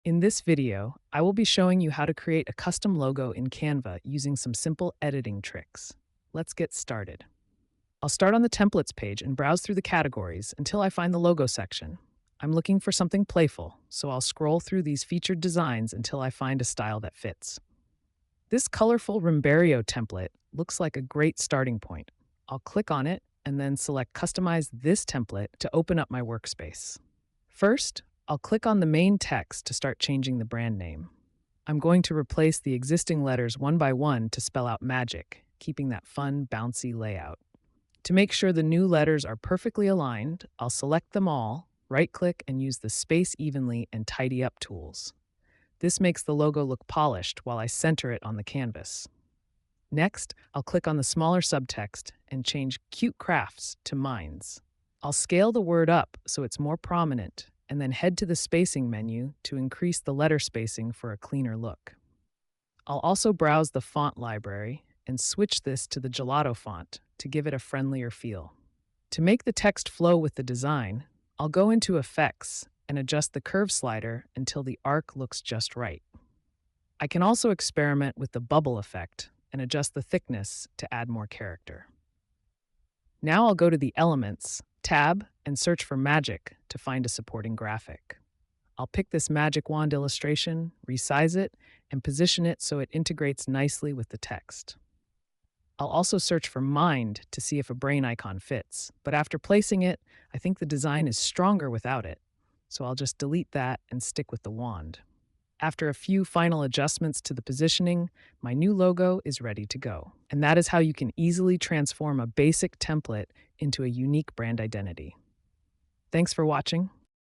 In this video, I will be showing you how to create a custom logo in Canva using some simple editing tricks. Let's get started. I'll start on the templates page and browse through the categories until I find the logo section. I'm looking for something playful, so I'll scroll through these featured designs until I find a style that fits. This colorful Rimbario template looks like a great starting point. I'll click on it and then select Customize this template to open up my workspace. First, I'll click on the main text to start changing the brand name. I'm going to replace the existing letters one by one to spell out magic, keeping that fun, bouncy layout. To make sure the new letters are perfectly aligned, I'll select them all, right-click, and use the Space Evenly and Tidy Up tools. This makes the logo look polished while I center it on the canvas. Next, I'll click on the smaller subtext and change Cute Crafts to Minds. I'll scale the word up so it's more prominent, and then head to the spacing menu to increase the letter spacing for a cleaner look. I'll also browse the font library and switch this to the gelato font to give it a friendlier feel. To make the text flow with the design, I'll go into Effects and adjust the curve slider until the arc looks just right. I can also experiment with the bubble effect and adjust the thickness to add more character. Now I'll go to the Elements tab and search for Magic to find a supporting graphic. I'll pick this magic wand illustration, resize it, and position it so it integrates nicely with the text. I'll also search for Mind to see if a brain icon fits, but after placing it, I think the design is stronger without it, so I'll just delete that and stick with the wand. After a few final adjustments to the positioning, my new logo is ready to go. And that is how you can easily transform a basic template into a unique brand identity. Thanks for watching.